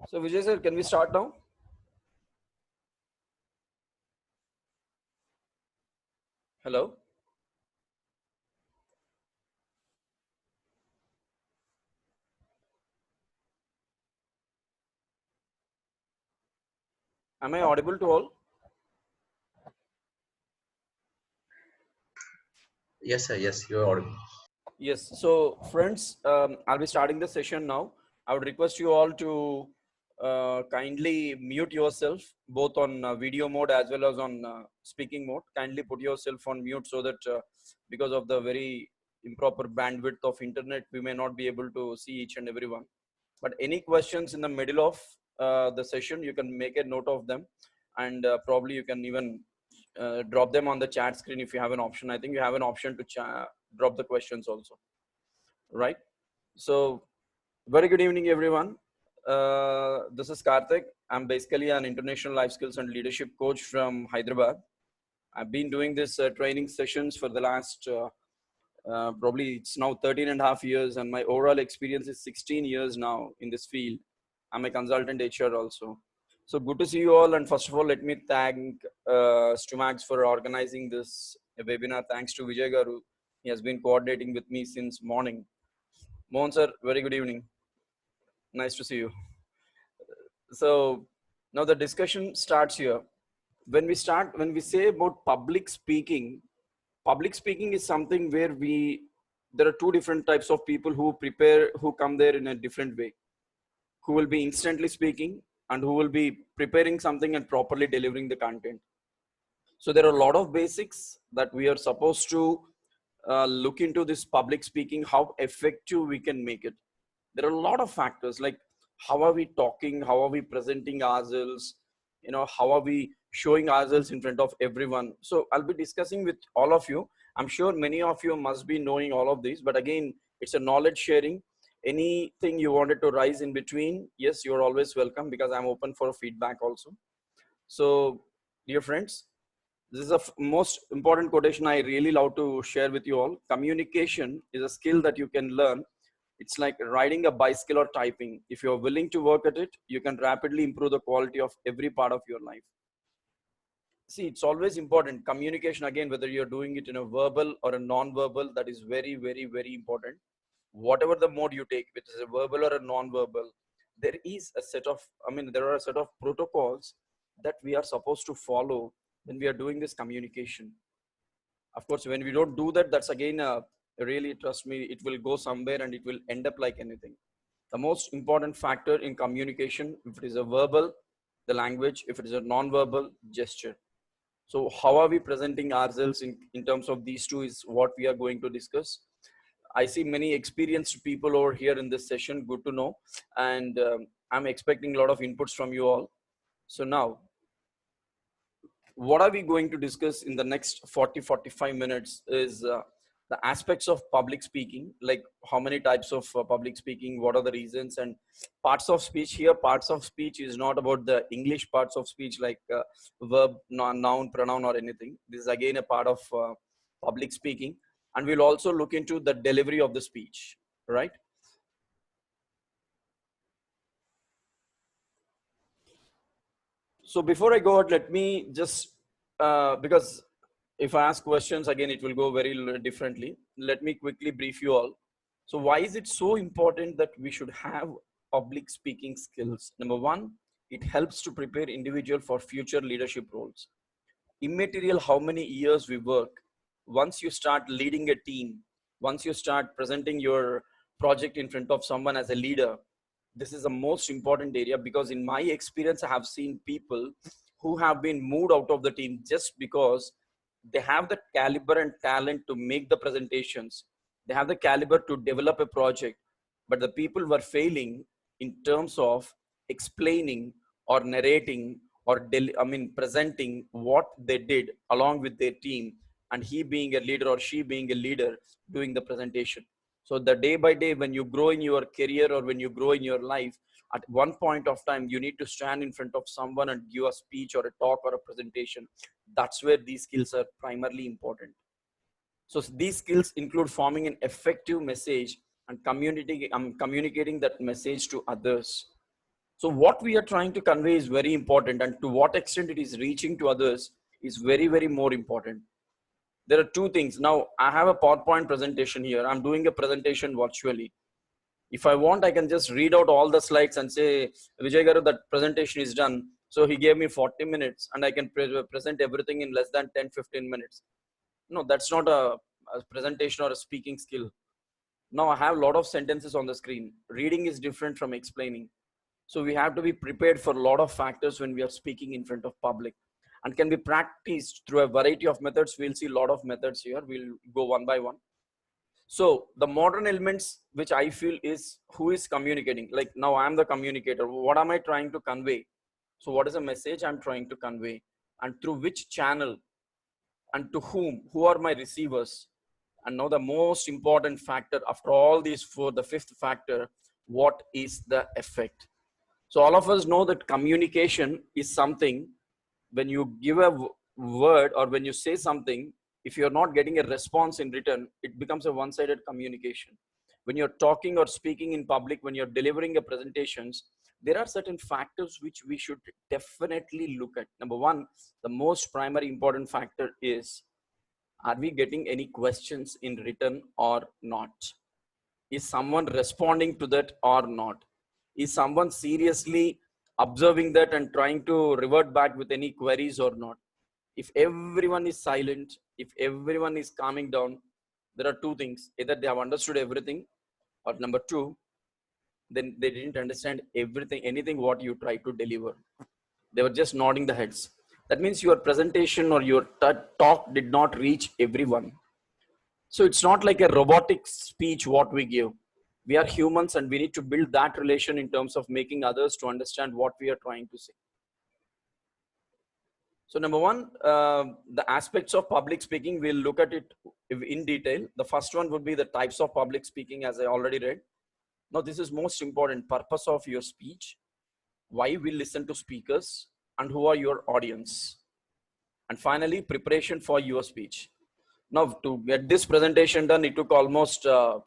So Vijay sir, can we start now? Hello? Am I audible to all? Yes, sir. Yes, you're audible. Yes. So friends, I'll be starting the session now. I would request you all to kindly mute yourself both on video mode as well as on speaking mode. Kindly put yourself on mute so that because of the very improper bandwidth of internet, we may not be able to see each and every one. But any questions in the middle of the session, you can make a note of them, and probably you can even drop them on the chat screen if you have an option. I think you have an option to drop the questions also, right? So very good evening everyone. This is Karthik. I'm basically an international life skills and leadership coach from Hyderabad. I've been doing this training sessions for the last probably it's now 13 and a half years, and my overall experience is 16 years now in this field. I'm a consultant HR also. So good to see you all. And first of all, let me thank Stumax for organizing this webinar. Thanks to Vijay Garu. He has been coordinating with me since morning. Mohan sir, very good evening. Nice to see you. So now the discussion starts here. When we say about public speaking is something where there are two different types of people who come there in a different way, who will be instantly speaking and who will be preparing something and properly delivering the content. So there are a lot of basics that we are supposed to look into this public speaking, how effective we can make it. There are a lot of factors like how are we talking, how are we presenting ourselves, how are we showing ourselves in front of everyone. So I'll be discussing with all of you. I'm sure many of you must be knowing all of these, but again, it's a knowledge sharing. Anything you wanted to rise in between, yes, you're always welcome, because I'm open for feedback also. So dear friends, this is the most important quotation I really love to share with you all. Communication is a skill that you can learn. It's like riding a bicycle or typing. If you're willing to work at it, you can rapidly improve the quality of every part of your life. See, it's always important. Communication, again, whether you're doing it in a verbal or a non-verbal, that is very, very, very important. Whatever the mode you take, which is a verbal or a non-verbal, there is a set of, there are a set of protocols that we are supposed to follow when we are doing this communication. Of course, when we don't do that, that's again, really, trust me, it will go somewhere and it will end up like anything. The most important factor in communication, if it is a verbal, the language, if it is a non-verbal, gesture. So how are we presenting ourselves in terms of these two is what we are going to discuss. I see many experienced people over here in this session. Good to know. And I'm expecting a lot of inputs from you all. So now, what are we going to discuss in the next 40-45 minutes is the aspects of public speaking, like how many types of public speaking, what are the reasons, and parts of speech. Here parts of speech is not about the English parts of speech like verb, noun, pronoun, or anything. This is again a part of public speaking, and we'll also look into the delivery of the speech, right? So before I go out, let me just, because if I ask questions again, it will go very differently. Let me quickly brief you all. So why is it so important that we should have public speaking skills? Number one, it helps to prepare individual for future leadership roles. Immaterial how many years we work, once you start leading a team, once you start presenting your project in front of someone as a leader, this is the most important area, because in my experience I have seen people who have been moved out of the team just because they have the caliber and talent to make the presentations, they have the caliber to develop a project, but the people were failing in terms of explaining or narrating or presenting what they did along with their team, and he being a leader or she being a leader doing the presentation. So the day by day, when you grow in your career or when you grow in your life, at one point of time, you need to stand in front of someone and give a speech or a talk or a presentation. That's where these skills are primarily important. So these skills include forming an effective message and communicating that message to others. So what we are trying to convey is very important, and to what extent it is reaching to others is very, very more important. There are two things. Now I have a PowerPoint presentation here. I'm doing a presentation virtually. If I want, I can just read out all the slides and say, Vijay Garu, that presentation is done. So he gave me 40 minutes and I can present everything in less than 10-15 minutes. No, that's not a presentation or a speaking skill. Now I have a lot of sentences on the screen. Reading is different from explaining. So we have to be prepared for a lot of factors when we are speaking in front of public, and can be practiced through a variety of methods. We'll see a lot of methods here. We'll go one by one. So the modern elements which I feel is who is communicating. Like now I'm the communicator. What am I trying to convey? So what is the message I'm trying to convey, and through which channel, and to whom? Who are my receivers? And now the most important factor after all these four, the fifth factor, what is the effect? So all of us know that communication is something, when you give a word or when you say something, if you're not getting a response in return, it becomes a one-sided communication. When you're talking or speaking in public, when you're delivering a presentations, there are certain factors which we should definitely look at. Number one, the most primary important factor is, are we getting any questions in written or not? Is someone responding to that or not? Is someone seriously observing that and trying to revert back with any queries or not? If everyone is silent, if everyone is calming down, there are two things. Either they have understood everything, or number two, then they didn't understand everything, anything what you try to deliver. They were just nodding the heads. That means your presentation or your talk did not reach everyone. So it's not like a robotic speech what we give. We are humans and we need to build that relation in terms of making others to understand what we are trying to say. So number one, the aspects of public speaking, we'll look at it in detail. The first one would be the types of public speaking, as I already read. Now this is most important: purpose of your speech, why we listen to speakers, and who are your audience. And finally, preparation for your speech. Now, to get this presentation done, it took almost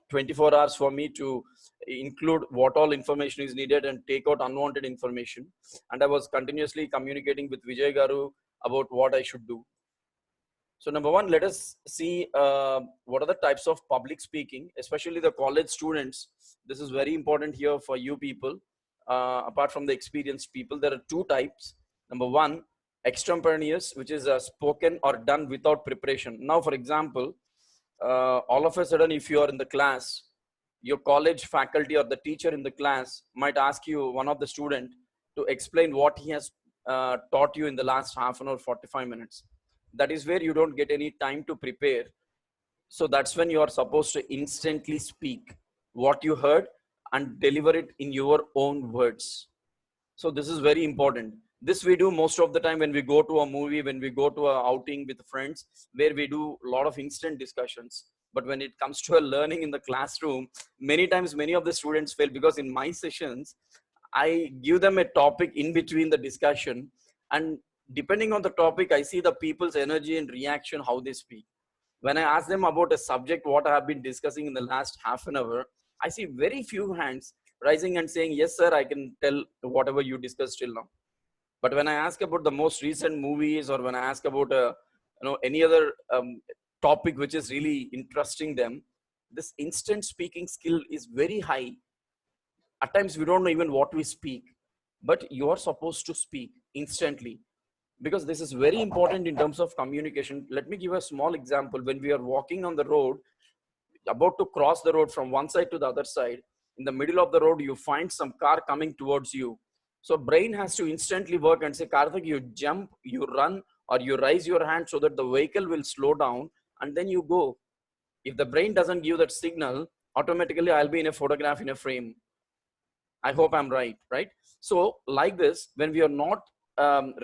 24 hours for me to include what all information is needed and take out unwanted information. And I was continuously communicating with Vijay Garu about what I should do. So number one, let us see what are the types of public speaking, especially the college students. This is very important here for you people. Apart from the experienced people, there are two types. Number one, extemporaneous, which is spoken or done without preparation. Now, for example, all of a sudden, if you are in the class, your college faculty or the teacher in the class might ask you, one of the student, to explain what he has taught you in the last half an hour, 45 minutes. That is where you don't get any time to prepare. So that's when you are supposed to instantly speak what you heard and deliver it in your own words. So this is very important. This we do most of the time when we go to a movie, when we go to a outing with friends, where we do a lot of instant discussions. But when it comes to a learning in the classroom, many times many of the students fail, because in my sessions, I give them a topic in between the discussion, and depending on the topic, I see the people's energy and reaction, how they speak. When I ask them about a subject, what I have been discussing in the last half an hour, I see very few hands rising and saying, yes, sir, I can tell whatever you discussed till now. But when I ask about the most recent movies, or when I ask about any other topic which is really interesting them, this instant speaking skill is very high. At times we don't know even what we speak, but you are supposed to speak instantly, because this is very important in terms of communication. Let me give a small example. When we are walking on the road, about to cross the road from one side to the other side, in the middle of the road you find some car coming towards you. So brain has to instantly work and say, Karthik, you jump, you run, or you raise your hand so that the vehicle will slow down, and then you go. If the brain doesn't give that signal, automatically I'll be in a photograph in a frame. I hope I'm right? So like this, when we are not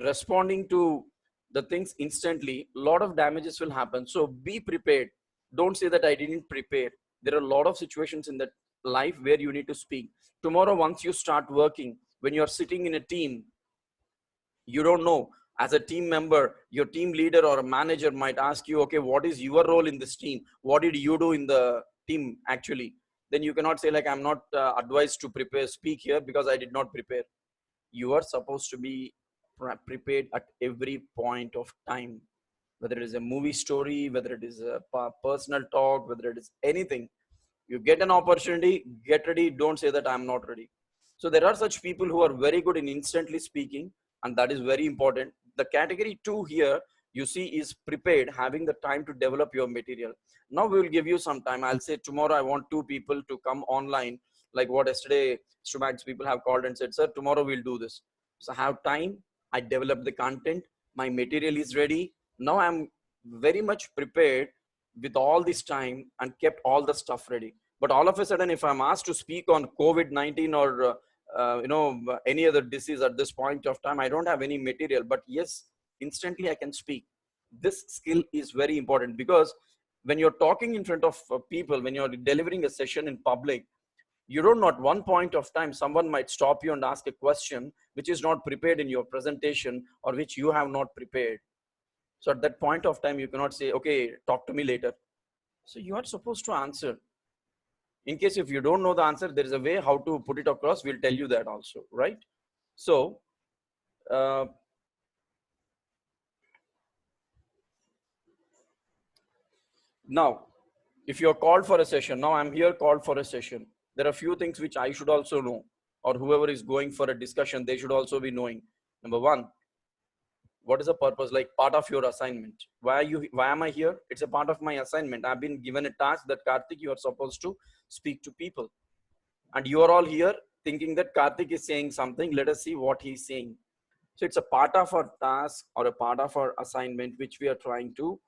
responding to the things instantly, a lot of damages will happen. So be prepared. Don't say that I didn't prepare. There are a lot of situations in that life where you need to speak. Tomorrow, once you start working, when you're sitting in a team, you don't know. As a team member, your team leader or a manager might ask you, okay, what is your role in this team? What did you do in the team actually? Then you cannot say like, I'm not advised to prepare, speak here because I did not prepare. you are supposed to be prepared at every point of time, whether it is a movie story, whether it is a personal talk, whether it is anything. You get an opportunity, get ready. Don't say that I'm not ready. So there are such people who are very good in instantly speaking, and that is very important. The category 2 here you see is prepared, having the time to develop your material. Now we will give you some time. I'll say tomorrow I want 2 people to come online, like what yesterday Strumax people have called and said, sir, tomorrow we'll do this. So I have time, I develop the content, my material is ready. Now I'm very much prepared with all this time and kept all the stuff ready. But all of a sudden, if I'm asked to speak on COVID-19 or any other disease at this point of time, I don't have any material. But yes, instantly I can speak. This skill is very important, because when you're talking in front of people, when you're delivering a session in public, you don't know at one point of time someone might stop you and ask a question which is not prepared in your presentation or which you have not prepared. So at that point of time, you cannot say, okay, talk to me later. So you are supposed to answer. In case if you don't know the answer, there is a way how to put it across. We'll tell you that also, right? So uh, now, if you're called for a session, now I'm here called for a session. There are a few things which I should also know, or whoever is going for a discussion, they should also be knowing. Number one, what is the purpose? Like part of your assignment. Why am I here? It's a part of my assignment. I've been given a task that Karthik, you are supposed to speak to people. And you are all here thinking that Karthik is saying something. Let us see what he's saying. So it's a part of our task or a part of our assignment which we are trying to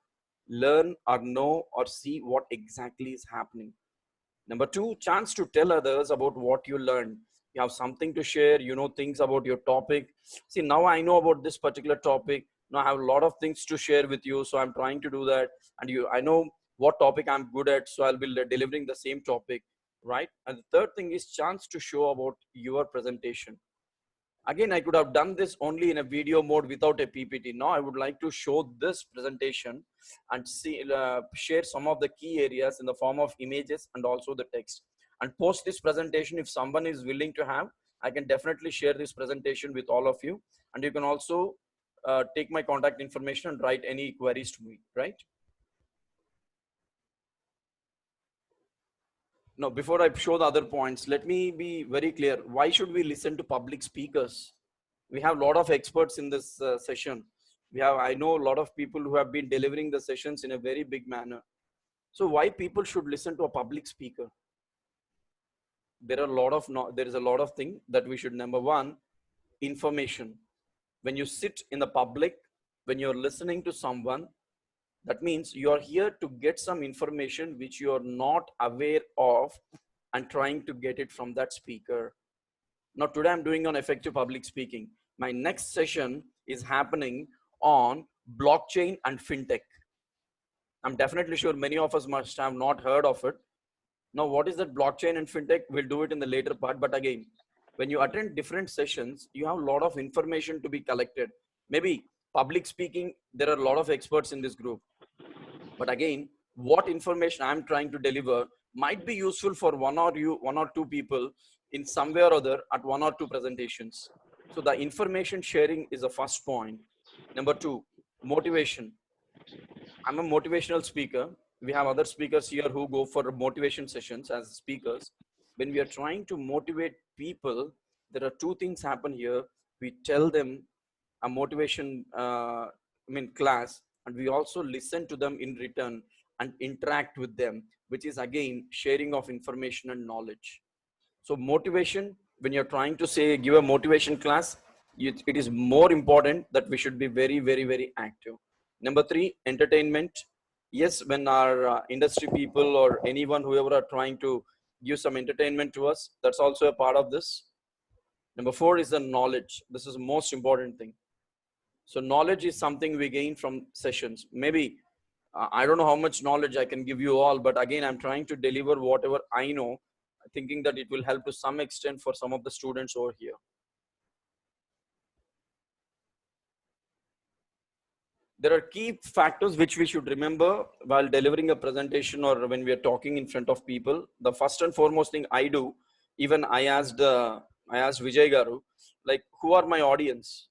learn or know or see what exactly is happening. Number two, chance to tell others about what you learned. You have something to share, you know things about your topic. See, now I know about this particular topic. Now I have a lot of things to share with you. So I'm trying to do that. And I know what topic I'm good at. So I'll be delivering the same topic, right? And the third thing is chance to show about your presentation. Again, I could have done this only in a video mode without a PPT. Now I would like to show this presentation and share some of the key areas in the form of images and also the text. And post this presentation, if someone is willing to have, I can definitely share this presentation with all of you. And you can also take my contact information and write any queries to me, right? Now, before I show the other points, let me be very clear. Why should we listen to public speakers? We have a lot of experts in this session. I know a lot of people who have been delivering the sessions in a very big manner. So why people should listen to a public speaker? There is a lot of things that we should. Number one, information. When you sit in the public, when you're listening to someone, that means you're here to get some information which you're not aware of and trying to get it from that speaker. Now, today I'm doing on effective public speaking. My next session is happening on blockchain and fintech. I'm definitely sure many of us must have not heard of it. Now, what is that blockchain and fintech? We'll do it in the later part. But again, when you attend different sessions, you have a lot of information to be collected. Maybe public speaking, there are a lot of experts in this group. But again, what information I'm trying to deliver might be useful for one or two people in some way or other at one or two presentations. So the information sharing is the first point. Number two, motivation. I'm a motivational speaker. We have other speakers here who go for motivation sessions as speakers. When we are trying to motivate people, there are two things happen here. We tell them a motivation class, and we also listen to them in return and interact with them, which is again sharing of information and knowledge. So motivation, when you're trying to say give a motivation class, it is more important that we should be very, very, very active. Number three, entertainment. Yes, when our industry people or anyone whoever are trying to give some entertainment to us, that's also a part of this. Number four is the knowledge. This is the most important thing. So knowledge is something we gain from sessions. Maybe I don't know how much knowledge I can give you all, but again, I'm trying to deliver whatever I know, thinking that it will help to some extent for some of the students over here. There are key factors which we should remember while delivering a presentation or when we are talking in front of people. The first and foremost thing I do, even I asked I asked Vijay Garu, like, who are my audience?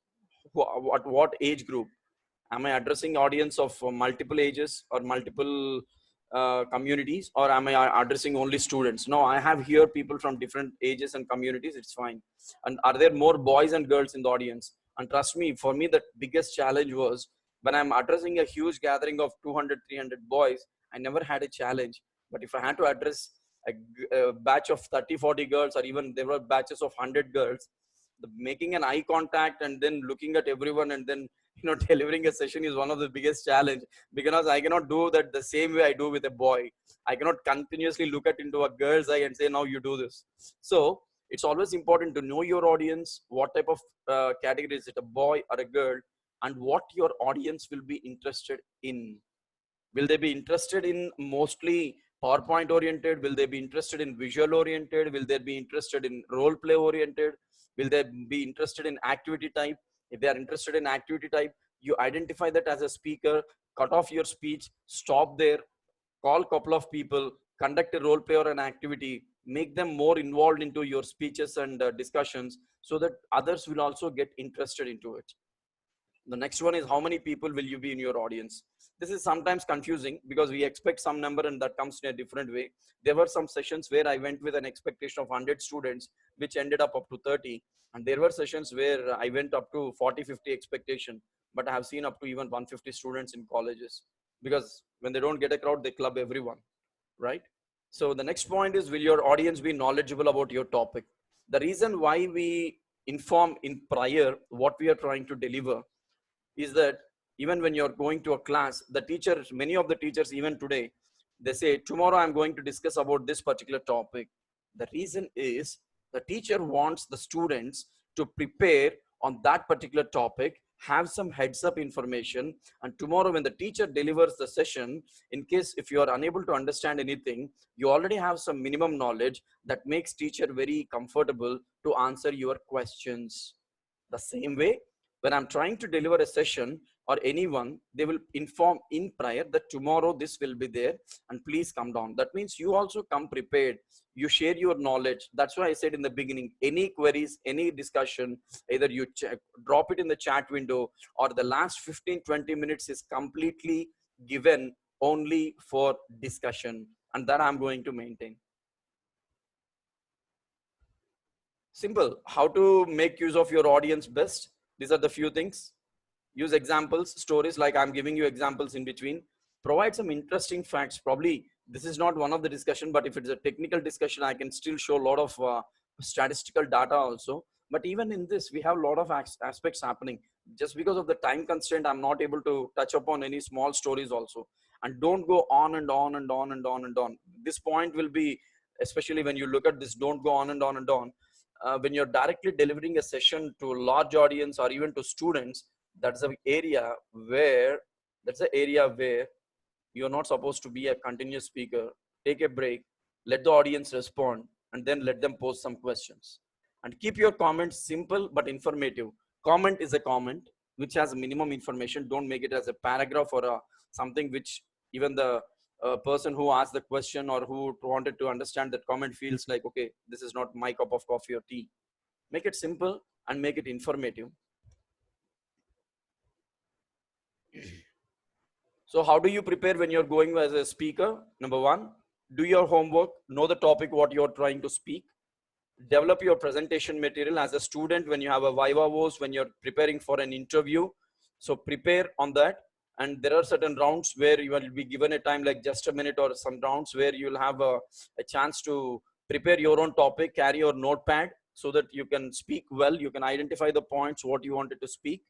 What age group? Am I addressing audience of multiple ages or multiple communities, or am I addressing only students? No, I have here people from different ages and communities. It's fine. And are there more boys and girls in the audience? And trust me, for me, the biggest challenge was when I'm addressing a huge gathering of 200, 300 boys, I never had a challenge. But if I had to address a batch of 30, 40 girls, or even there were batches of 100 girls, making an eye contact and then looking at everyone and then delivering a session is one of the biggest challenge, because I cannot do that the same way I do with a boy. I cannot continuously look at into a girl's eye and say, now you do this. So it's always important to know your audience, what type of category is it, a boy or a girl, and what your audience will be interested in. Will they be interested in mostly PowerPoint oriented? Will they be interested in visual oriented? Will they be interested in role play oriented? Will they be interested in activity type? If they are interested in activity type, you identify that as a speaker, cut off your speech, stop there, call a couple of people, conduct a role play or an activity, make them more involved into your speeches and discussions, so that others will also get interested into it. The next one is, how many people will you be in your audience? This is sometimes confusing because we expect some number and that comes in a different way. There were some sessions where I went with an expectation of 100 students, which ended up to 30. And there were sessions where I went up to 40, 50 expectation, but I have seen up to even 150 students in colleges, because when they don't get a crowd, they club everyone, right? So the next point is, will your audience be knowledgeable about your topic? The reason why we inform in prior what we are trying to deliver is that even when you're going to a class, the teachers, many of the teachers even today, they say, tomorrow I'm going to discuss about this particular topic. The reason is the teacher wants the students to prepare on that particular topic, have some heads up information, and tomorrow when the teacher delivers the session, in case if you are unable to understand anything, you already have some minimum knowledge that makes teacher very comfortable to answer your questions. The same way, when I'm trying to deliver a session or anyone, they will inform in prior that tomorrow this will be there and please come down. That means you also come prepared. You share your knowledge. That's why I said in the beginning, any queries, any discussion, either you drop it in the chat window, or the last 15-20 minutes is completely given only for discussion, and that I'm going to maintain. Simple. How to make use of your audience best? These are the few things. Use examples, stories, like I'm giving you examples in between. Provide some interesting facts. Probably this is not one of the discussion, but if it's a technical discussion, I can still show a lot of statistical data also. But even in this, we have a lot of aspects happening. Just because of the time constraint, I'm not able to touch upon any small stories also. And don't go on and on and on and on and on. This point will be, especially when you look at this, don't go on and on and on. When you're directly delivering a session to a large audience or even to students, that's an area where you're not supposed to be a continuous speaker. Take a break, let the audience respond, and then let them pose some questions. And keep your comments simple but informative. Comment is a comment which has minimum information. Don't make it as a paragraph or something which even the person who asked the question or who wanted to understand that comment feels like, okay, this is not my cup of coffee or tea. Make it simple and make it informative. So how do you prepare when you're going as a speaker? Number one, do your homework, know the topic, what you're trying to speak. Develop your presentation material as a student when you have a viva voce, when you're preparing for an interview. So prepare on that. And there are certain rounds where you will be given a time, like just a minute, or some rounds where you'll have a chance to prepare your own topic, carry your notepad so that you can speak well. You can identify the points, what you wanted to speak.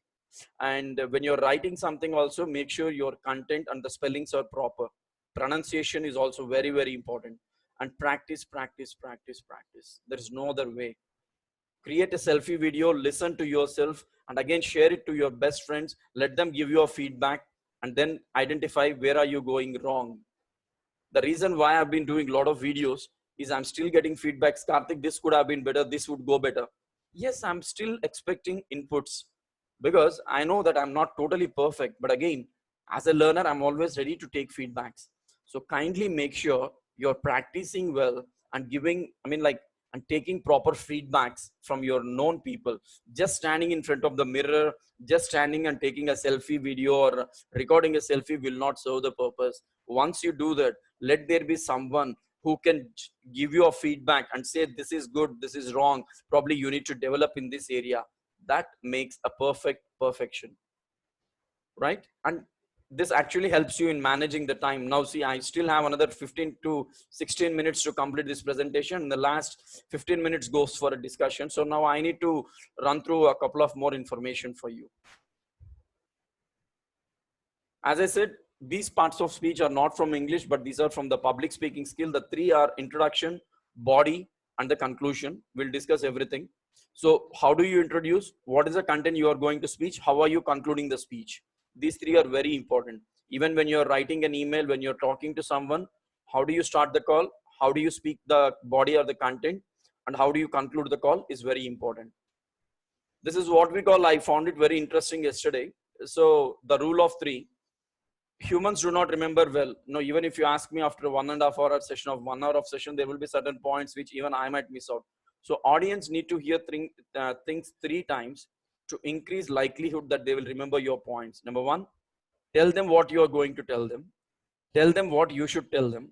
And when you're writing something also, make sure your content and the spellings are proper. Pronunciation is also very, very important. And practice, practice, practice, practice. There is no other way. Create a selfie video, listen to yourself, and again share it to your best friends. Let them give you a feedback, and then identify where are you going wrong. The reason why I've been doing a lot of videos is I'm still getting feedbacks. Karthik, this could have been better, this would go better. Yes, I'm still expecting inputs, because I know that I'm not totally perfect. But again, as a learner, I'm always ready to take feedbacks. So kindly make sure you're practicing well and giving, and taking proper feedbacks from your known people. Just standing in front of the mirror, just standing and taking a selfie video or recording a selfie will not serve the purpose. Once you do that, let there be someone who can give you a feedback and say, this is good, this is wrong, probably you need to develop in this area. That makes a perfection, right? And this actually helps you in managing the time. Now see, I still have another 15 to 16 minutes to complete this presentation. The last 15 minutes goes for a discussion. So now I need to run through a couple of more information for you. As I said, these parts of speech are not from English, but these are from the public speaking skill. The three are introduction, body, and the conclusion. We'll discuss everything. So how do you introduce? What is the content you are going to speech? How are you concluding the speech? These three are very important. Even when you're writing an email, when you're talking to someone, how do you start the call? How do you speak the body or the content? And how do you conclude the call is very important. This is what we call, I found it very interesting yesterday. So the rule of three. Humans do not remember well. No, even if you ask me after 1.5 hour session of 1 hour of session, there will be certain points which even I might miss out. So audience need to hear things 3 times to increase likelihood that they will remember your points. Number one, tell them what you are going to tell them. Tell them what you should tell them.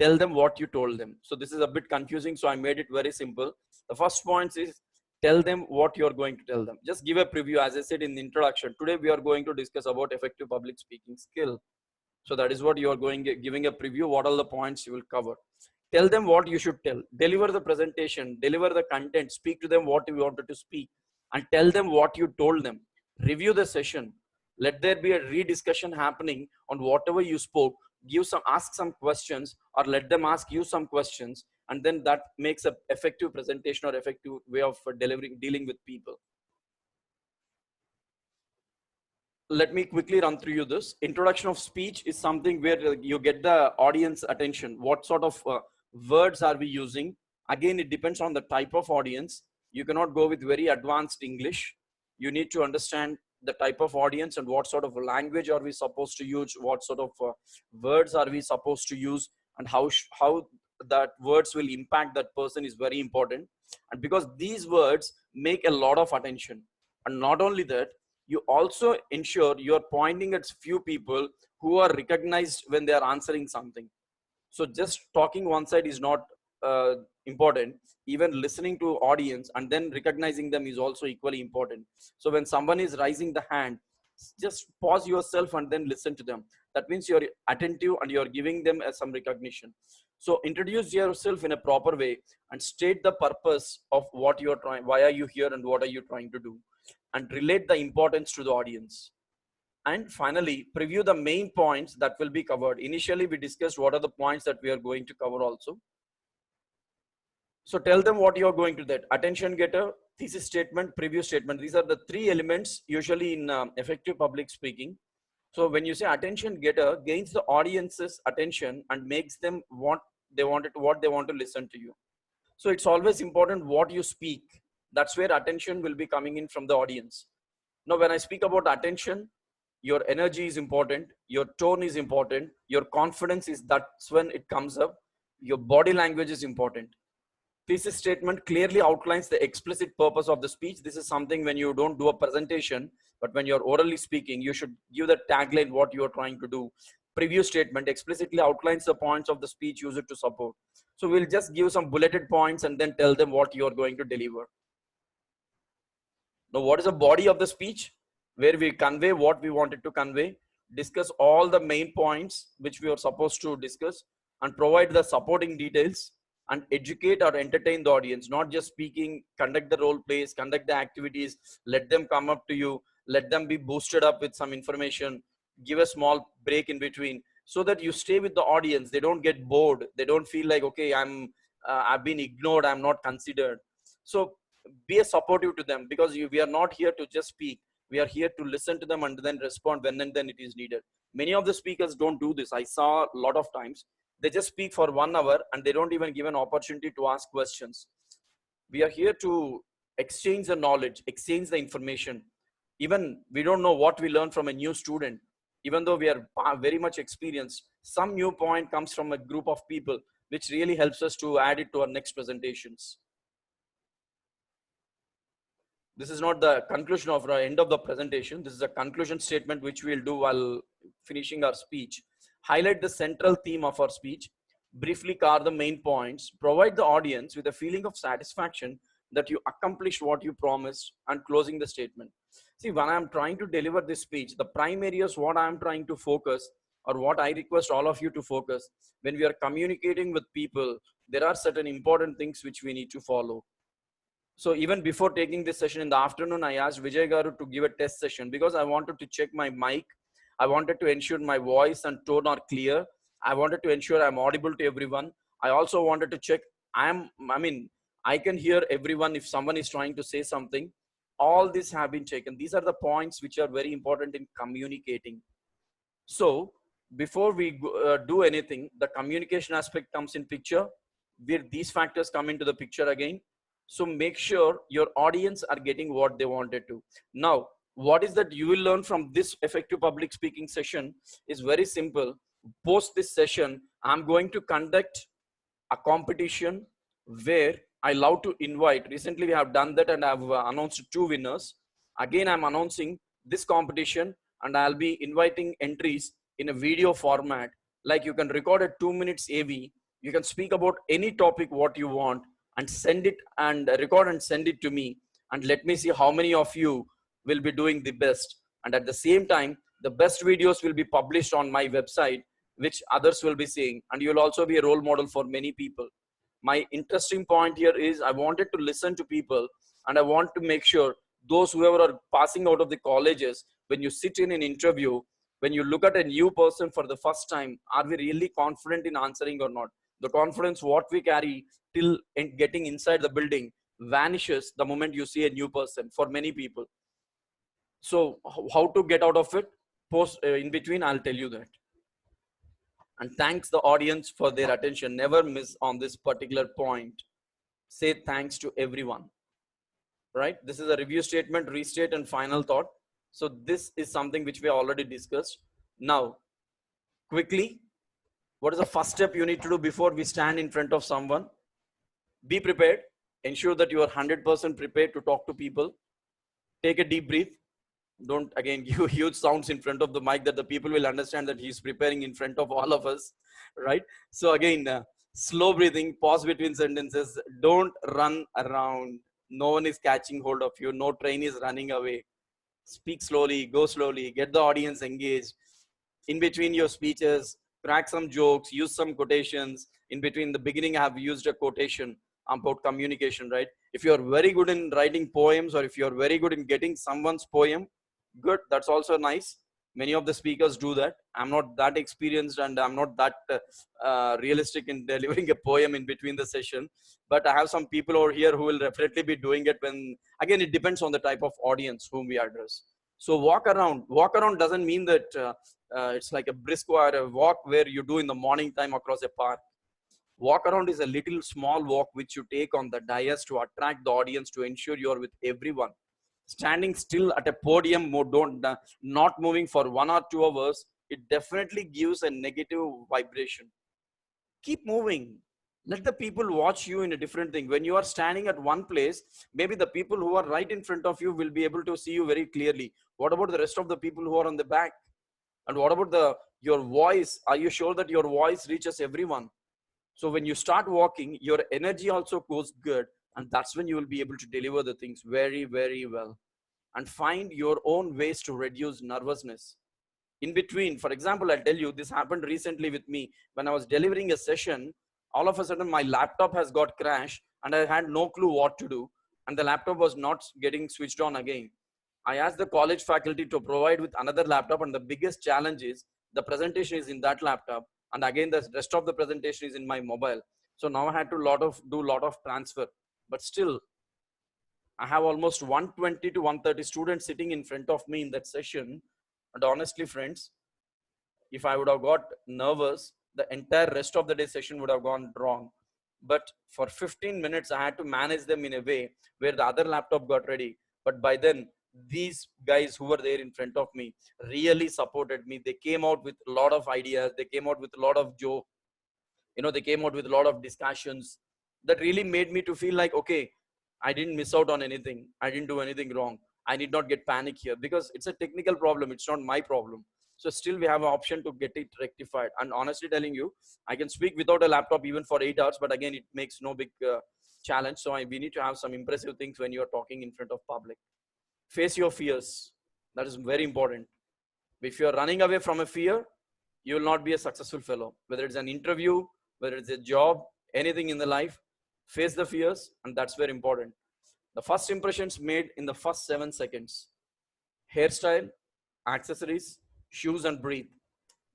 Tell them what you told them. So this is a bit confusing, so I made it very simple. The first point is tell them what you're going to tell them. Just give a preview. As I said in the introduction, today we are going to discuss about effective public speaking skill. So that is what you are giving a preview. What are the points you will cover? Tell them what you should tell. Deliver the presentation, deliver the content, speak to them what you wanted to speak, and tell them what you told them. Review the session. Let there be a rediscussion happening on whatever you spoke. Ask some questions, or let them ask you some questions, and then that makes a effective presentation or effective way of dealing with people. Let me quickly run through you this. Introduction of speech is something where you get the audience attention. What sort of words are we using? Again, it depends on the type of audience. You cannot go with very advanced English. You need to understand the type of audience and what sort of language are we supposed to use, what sort of words are we supposed to use, and how that words will impact that person is very important. And because these words make a lot of attention. And not only that, you also ensure you're pointing at few people who are recognized when they are answering something. So just talking one side is not important. Even listening to audience and then recognizing them is also equally important. So when someone is raising the hand, just pause yourself and then listen to them. That means you're attentive and you're giving them some recognition. So introduce yourself in a proper way and state the purpose of what you're trying, why are you here and what are you trying to do, and relate the importance to the audience. And finally, preview the main points that will be covered. Initially, we discussed what are the points that we are going to cover also. So tell them what you're going to that. Attention getter, thesis statement, preview statement. These are the 3 elements usually in effective public speaking. So when you say attention getter, gains the audience's attention and makes them what they want to listen to you. So it's always important what you speak. That's where attention will be coming in from the audience. Now, when I speak about attention, your energy is important, your tone is important, your confidence is, that's when it comes up. Your body language is important. Thesis statement clearly outlines the explicit purpose of the speech. This is something when you don't do a presentation, but when you're orally speaking, you should give the tagline what you're trying to do. Preview statement explicitly outlines the points of the speech used to support. So we'll just give some bulleted points and then tell them what you're going to deliver. Now, what is the body of the speech? Where we convey what we wanted to convey, discuss all the main points which we are supposed to discuss, and provide the supporting details, and educate or entertain the audience. Not just speaking, conduct the role plays, conduct the activities, let them come up to you, let them be boosted up with some information, give a small break in between, so that you stay with the audience. They don't get bored. They don't feel like, okay, I've been ignored, I'm not considered. So be a supportive to them, because we are not here to just speak. We are here to listen to them and then respond when and then it is needed. Many of the speakers don't do this. I saw a lot of times they just speak for 1 hour and they don't even give an opportunity to ask questions. We are here to exchange the knowledge, exchange the information. Even we don't know what we learn from a new student. Even though we are very much experienced, some new point comes from a group of people, which really helps us to add it to our next presentations. This is not the conclusion of the end of the presentation. This is a conclusion statement which we'll do while finishing our speech. Highlight the central theme of our speech, briefly cover the main points, provide the audience with a feeling of satisfaction that you accomplished what you promised, and closing the statement. See, when I'm trying to deliver this speech, the prime areas what I'm trying to focus, or what I request all of you to focus, when we are communicating with people, there are certain important things which we need to follow. So even before taking this session in the afternoon, I asked Vijay Garu to give a test session because I wanted to check my mic. I wanted to ensure my voice and tone are clear. I wanted to ensure I'm audible to everyone. I also wanted to check I can hear everyone if someone is trying to say something. All these have been taken. These are the points which are very important in communicating. So before we do anything, the communication aspect comes in picture, where these factors come into the picture again. So make sure your audience are getting what they wanted to. Now, what is that you will learn from this effective public speaking session is very simple. Post this session, I'm going to conduct a competition where I love to invite. Recently, we have done that and I've announced 2 winners. Again, I'm announcing this competition and I'll be inviting entries in a video format. Like you can record a 2 minutes AV. You can speak about any topic what you want and send it and record and send it to me. And let me see how many of you will be doing the best. And at the same time, the best videos will be published on my website, which others will be seeing, and you'll also be a role model for many people. My interesting point here is I wanted to listen to people, and I want to make sure those whoever are passing out of the colleges, when you sit in an interview, when you look at a new person for the first time, are we really confident in answering or not? The confidence what we carry till getting inside the building vanishes the moment you see a new person for many people. So how to get out of it? Post in between, I'll tell you that. And thanks the audience for their attention. Never miss on this particular point. Say thanks to everyone, right? This is a review statement, restate, and final thought. So this is something which we already discussed. Now, quickly, what is the first step you need to do before we stand in front of someone? Be prepared. Ensure that you are 100% prepared to talk to people. Take a deep breath. Don't again give huge sounds in front of the mic that the people will understand that he's preparing in front of all of us, right? So again, slow breathing, pause between sentences. Don't run around. No one is catching hold of you. No train is running away. Speak slowly, go slowly, get the audience engaged. In between your speeches, crack some jokes, use some quotations. In between the beginning, I have used a quotation about communication, right? If you're very good in writing poems, or if you're very good in getting someone's poem, good, that's also nice. Many of the speakers do that. I'm not that experienced and I'm not that realistic in delivering a poem in between the session, but I have some people over here who will definitely be doing it. When again, it depends on the type of audience whom we address. So walk around doesn't mean that it's like a brisk or a walk where you do in the morning time across a park. Walk around is a little small walk which you take on the dais to attract the audience, to ensure you're with everyone. Standing still at a podium mode, not moving for 1 or 2 hours, it definitely gives a negative vibration. Keep moving. Let the people watch you in a different thing. When you are standing at one place, maybe the people who are right in front of you will be able to see you very clearly. What about the rest of the people who are on the back? And what about your voice? Are you sure that your voice reaches everyone? So when you start walking, your energy also goes good, and that's when you will be able to deliver the things very, very well. And find your own ways to reduce nervousness. In between, for example, I'll tell you, this happened recently with me. When I was delivering a session, all of a sudden my laptop has got crashed and I had no clue what to do. And the laptop was not getting switched on again. I asked the college faculty to provide with another laptop, and the biggest challenge is the presentation is in that laptop, and again the rest of the presentation is in my mobile. So now I had to do lot of transfer, but still I have almost 120 to 130 students sitting in front of me in that session. And honestly, friends, if I would have got nervous, the entire rest of the day session would have gone wrong. But for 15 minutes, I had to manage them in a way where the other laptop got ready. But by then, these guys who were there in front of me really supported me. They came out with a lot of ideas. They came out with a lot of joke. They came out with a lot of discussions that really made me to feel like, okay, I didn't miss out on anything. I didn't do anything wrong. I need not get panic here because it's a technical problem. It's not my problem. So still we have an option to get it rectified. And honestly telling you, I can speak without a laptop even for 8 hours, but again, it makes no big challenge. So we need to have some impressive things when you're talking in front of public. Face your fears. That is very important. If you're running away from a fear, you will not be a successful fellow. Whether it's an interview, whether it's a job, anything in the life, face the fears, and that's very important. The first impressions made in the first 7 seconds. Hairstyle, accessories, shoes, and breathe.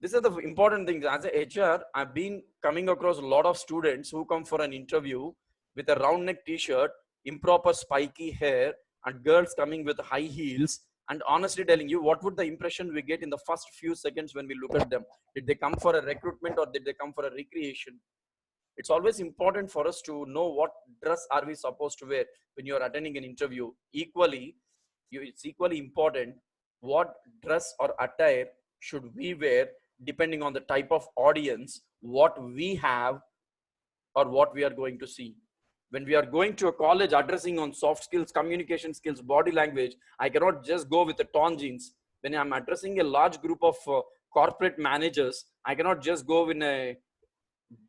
These are the important things. As a HR, I've been coming across a lot of students who come for an interview with a round neck t-shirt, improper spiky hair, and girls coming with high heels. And honestly telling you, what would the impression we get in the first few seconds when we look at them? Did they come for a recruitment or did they come for a recreation? It's always important for us to know what dress are we supposed to wear when you're attending an interview. Equally, it's equally important what dress or attire should we wear depending on the type of audience, what we have or what we are going to see. When we are going to a college addressing on soft skills, communication skills, body language, I cannot just go with the torn jeans. When I'm addressing a large group of corporate managers, I cannot just go in a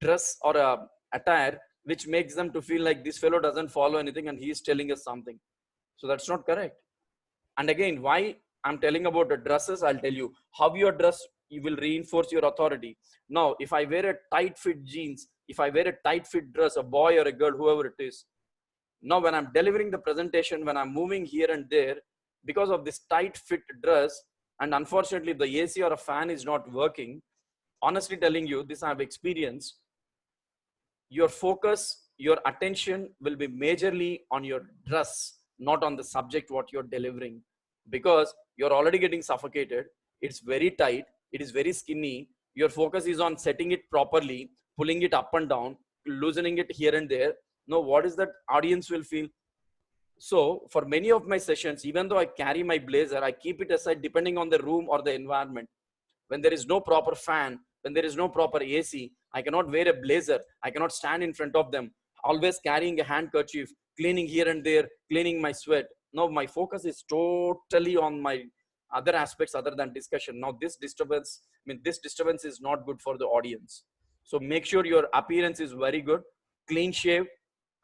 dress or a attire which makes them to feel like this fellow doesn't follow anything and he's telling us something. So that's not correct. And again, why I'm telling about the dresses, I'll tell you how your dress you will reinforce your authority. Now, if I wear a tight fit jeans, if I wear a tight fit dress, a boy or a girl, whoever it is, now when I'm delivering the presentation, when I'm moving here and there, because of this tight fit dress, and unfortunately, if the AC or a fan is not working, honestly telling you, this I've experienced, your focus, your attention will be majorly on your dress, not on the subject what you're delivering, because you're already getting suffocated. It's very tight. It is very skinny. Your focus is on setting it properly, pulling it up and down, loosening it here and there. Now, what is that audience will feel? So for many of my sessions, even though I carry my blazer, I keep it aside depending on the room or the environment. When there is no proper fan, when there is no proper AC, I cannot wear a blazer. I cannot stand in front of them, always carrying a handkerchief, cleaning here and there, cleaning my sweat. Now my focus is totally on my other aspects other than discussion. Now this disturbance is not good for the audience. So make sure your appearance is very good, clean shave,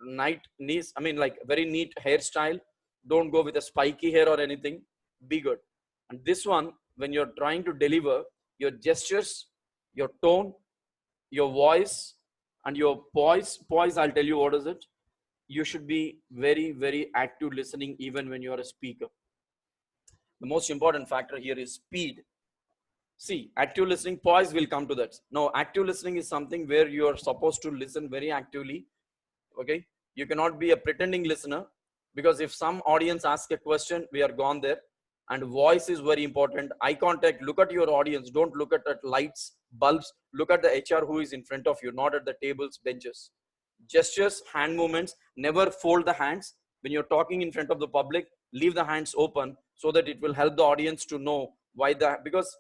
like very neat hairstyle. Don't go with a spiky hair or anything. Be good. And this one, when you're trying to deliver, your gestures, your tone, your voice, and your poise, I'll tell you what is it. You should be very, very active listening even when you're a speaker. The most important factor here is speed. See, active listening, poise will come to that. Now, active listening is something where you are supposed to listen very actively. Okay, you cannot be a pretending listener, because if some audience asks a question, we are gone there. And voice is very important. Eye contact, look at your audience. Don't look at lights, bulbs. Look at the HR who is in front of you, not at the tables, benches. Gestures, hand movements, never fold the hands. When you're talking in front of the public, leave the hands open so that it will help the audience to know why because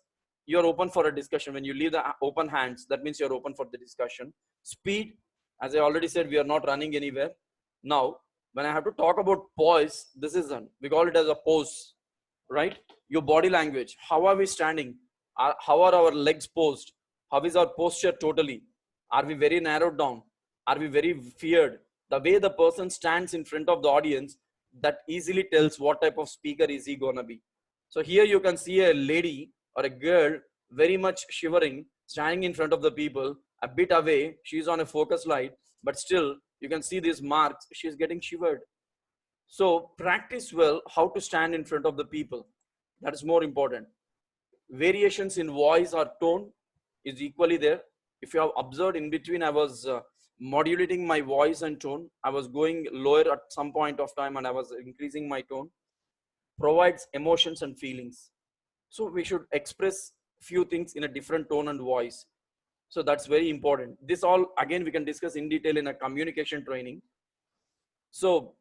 you're open for a discussion. When you leave the open hands, that means you're open for the discussion. Speed, as I already said, we are not running anywhere. Now, when I have to talk about poise, this isn't. We call it as a pose, right? Your body language. How are we standing? How are our legs posed? How is our posture totally? Are we very narrowed down? Are we very feared? The way the person stands in front of the audience, that easily tells what type of speaker is he gonna be. So here you can see a lady or a girl very much shivering, standing in front of the people, a bit away. She's on a focus light, but still you can see these marks. She's getting shivered. So practice well how to stand in front of the people. That is more important. Variations in voice or tone is equally there. If you have observed, in between I was modulating my voice and tone. I was going lower at some point of time and I was increasing my tone. Provides emotions and feelings. So we should express few things in a different tone and voice. So that's very important. This all, again, we can discuss in detail in a communication training. So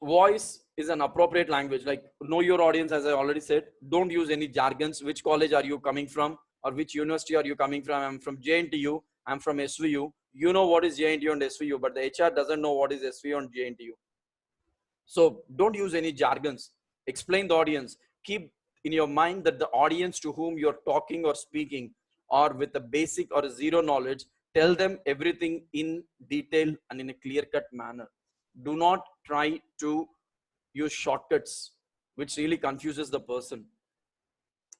voice is an appropriate language. Like, know your audience, as I already said. Don't use any jargons. Which college are you coming from, or which university are you coming from? I'm from JNTU, I'm from SVU. You know what is JNTU and SVU, but the HR doesn't know what is SVU and JNTU. So don't use any jargons. Explain the audience. Keep in your mind that the audience to whom you're talking or speaking are with a basic or a zero knowledge. Tell them everything in detail and in a clear-cut manner. Do not try to use shortcuts, which really confuses the person.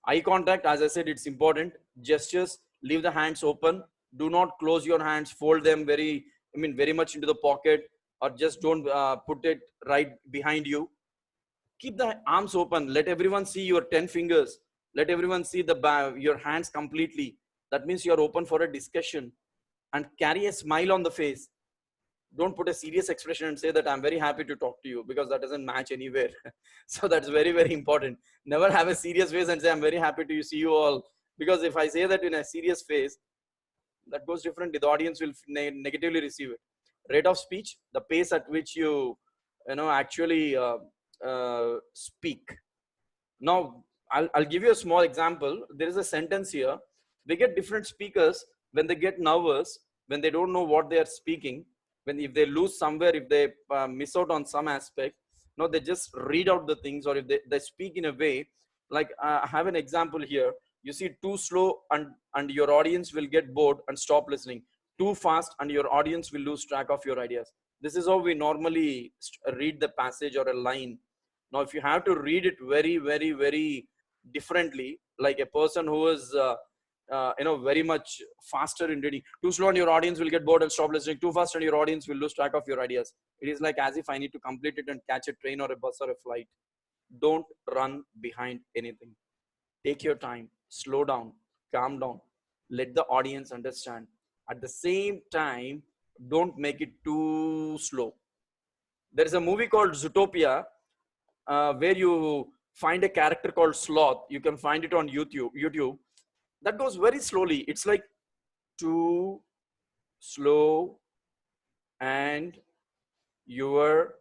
Eye contact, as I said, it's important. Gestures, leave the hands open. Do not close your hands, fold them very much into the pocket, or just don't put it right behind you. Keep the arms open. Let everyone see your 10 fingers. Let everyone see your hands completely. That means you're open for a discussion. And carry a smile on the face. Don't put a serious expression and say that I'm very happy to talk to you, because that doesn't match anywhere. So that's very, very important. Never have a serious face and say I'm very happy to see you all, because if I say that in a serious face, that goes differently. The audience will negatively receive it. Rate of speech, the pace at which you actually speak. Now I'll give you a small example. There is a sentence here. We get different speakers when they get nervous, when they don't know what they are speaking, when if they lose somewhere, if they miss out on some aspect. No, they just read out the things, or if they speak in a way like, I have an example here. You see, too slow and your audience will get bored and stop listening. Too fast and your audience will lose track of your ideas. This is how we normally read the passage or a line. Now if you have to read it very, very, very differently, like a person who is very much faster in reading, too slow and your audience will get bored and stop listening. Too fast and your audience will lose track of your ideas. It is like as if I need to complete it and catch a train or a bus or a flight. Don't run behind anything. Take your time, slow down, calm down, let the audience understand. At the same time, don't make it too slow. There is a movie called Zootopia, where you find a character called Sloth. You can find it on YouTube. That goes very slowly. It's like too slow, and your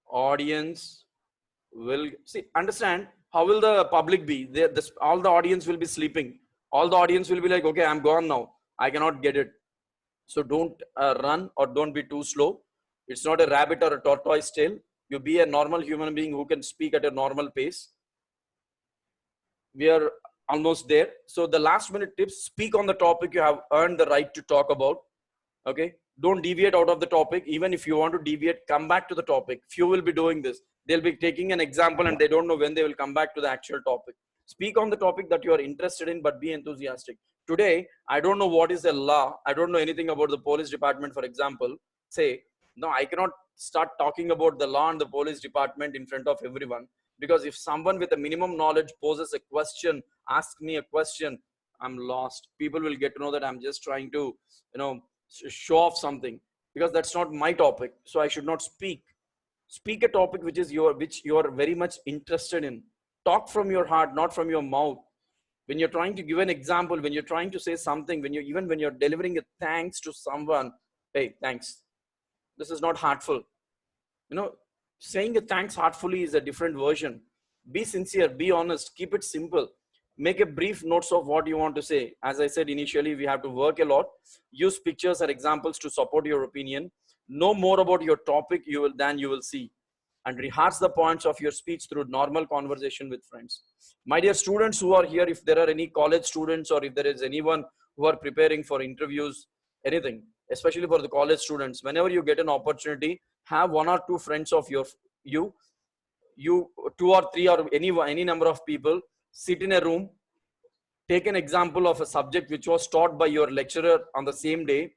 audience will see. Understand, how will the public be? All the audience will be sleeping. All the audience will be like, okay, I'm gone now. I cannot get it. So don't run, or don't be too slow. It's not a rabbit or a tortoise tail. You be a normal human being who can speak at a normal pace. We are almost there. So the last minute tips: speak on the topic you have earned the right to talk about. Okay, don't deviate out of the topic. Even if you want to deviate, come back to the topic. Few will be doing this. They'll be taking an example and they don't know when they will come back to the actual topic. Speak on the topic that you are interested in, but be enthusiastic. Today I don't know what is the law. I don't know anything about the police department, for example. Say, no, I cannot start talking about the law and the police department in front of everyone, because if someone with a minimum knowledge poses a question, asks me a question, I'm lost. People will get to know that I'm just trying to show off something, because that's not my topic. So I should not speak a topic which you are very much interested in. Talk from your heart, not from your mouth. When you're trying to give an example, when you're trying to say something, when you're delivering a thanks to someone, hey, thanks, this is not heartful. Saying a thanks heartfully is a different version. Be sincere, be honest, keep it simple. Make a brief notes of what you want to say. As I said initially, we have to work a lot. Use pictures or examples to support your opinion. Know more about your topic than you will see, and rehearse the points of your speech through normal conversation with friends. My dear students who are here, if there are any college students, or if there is anyone who are preparing for interviews, anything, especially for the college students, whenever you get an opportunity, have one or two friends of you two or three, or any number of people, sit in a room, take an example of a subject which was taught by your lecturer on the same day.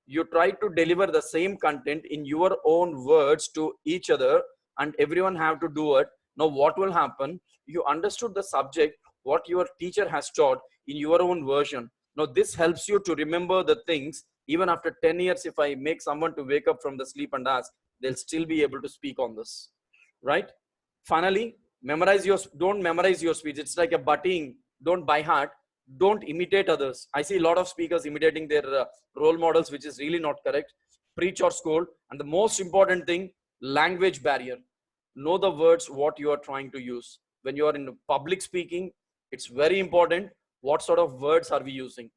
You try to deliver the same content in your own words to each other, and everyone have to do it. Now what will happen? You understood the subject, what your teacher has taught, in your own version. Now this helps you to remember the things. Even after 10 years, if I make someone to wake up from the sleep and ask, they'll still be able to speak on this, right? Finally, don't memorize your speech. It's like a butting. Don't by heart. Don't imitate others. I see a lot of speakers imitating their role models, which is really not correct. Preach or scold. And the most important thing, language barrier. Know the words what you are trying to use. When you are in public speaking, it's very important what sort of words are we using.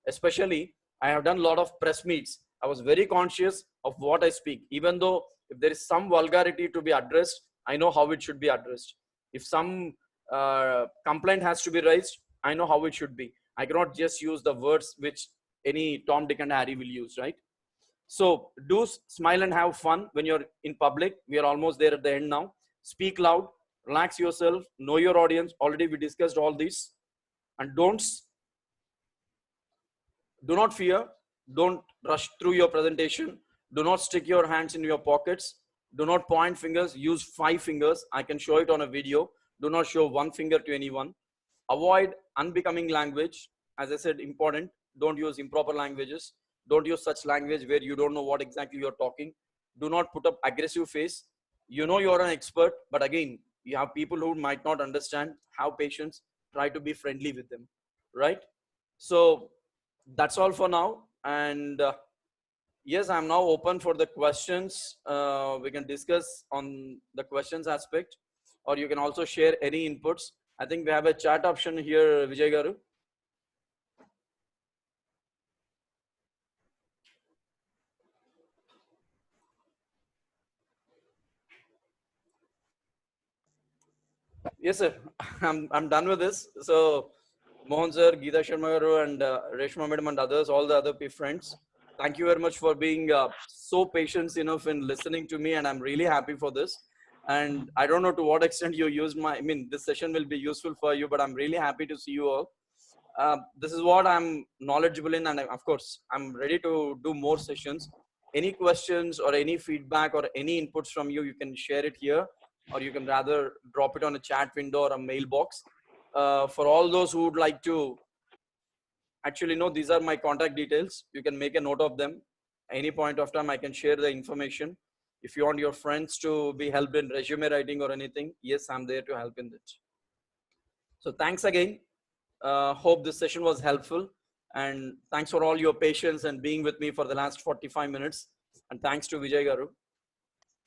Especially, I have done a lot of press meets. I was very conscious of what I speak. Even though if there is some vulgarity to be addressed, I know how it should be addressed. If some complaint has to be raised, I know how it should be. I cannot just use the words which any Tom, Dick, and Harry will use, right? So do smile and have fun when you're in public. We are almost there at the end now. Speak loud, relax yourself, know your audience. Already we discussed all this. And do not fear. Don't rush through your presentation. Do not stick your hands in your pockets. Do not point fingers. Use 5 fingers. I can show it on a video. Do not show one finger to anyone. Avoid unbecoming language. As I said, important. Don't use improper languages. Don't use such language where you don't know what exactly you're talking. Do not put up aggressive face. You know you're an expert, but again, you have people who might not understand. Have patience. Try to be friendly with them, right? So that's all for now. And yes, I'm now open for the questions. We can discuss on the questions aspect, or you can also share any inputs. I think we have a chat option here, Vijay Garu. Yes, sir. I'm done with this. So Mohan sir, Geeta Sharma Garu, and Reshma madam and others, all the other friends, thank you very much for being so patient enough in listening to me, and I'm really happy for this. And I don't know to what extent you used my, I mean, this session will be useful for you, but I'm really happy to see you all. This is what I'm knowledgeable in, and of course, I'm ready to do more sessions. Any questions or any feedback or any inputs from you, you can share it here, or you can rather drop it on a chat window or a mailbox. For all those who would like to actually know, these are my contact details. You can make a note of them. Any point of time, I can share the information. If you want your friends to be helped in resume writing or anything, yes, I'm there to help in it. So thanks again. Hope this session was helpful. And thanks for all your patience and being with me for the last 45 minutes. And thanks to Vijay Garu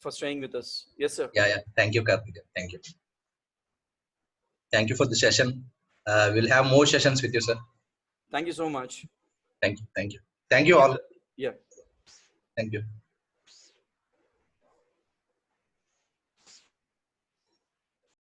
for staying with us. Yes, sir. Yeah, yeah. Thank you, Karthik. Thank you. Thank you for the session. We'll have more sessions with you, sir. Thank you so much. Thank you. Thank you. Thank you Keep all. yeah. Thank you.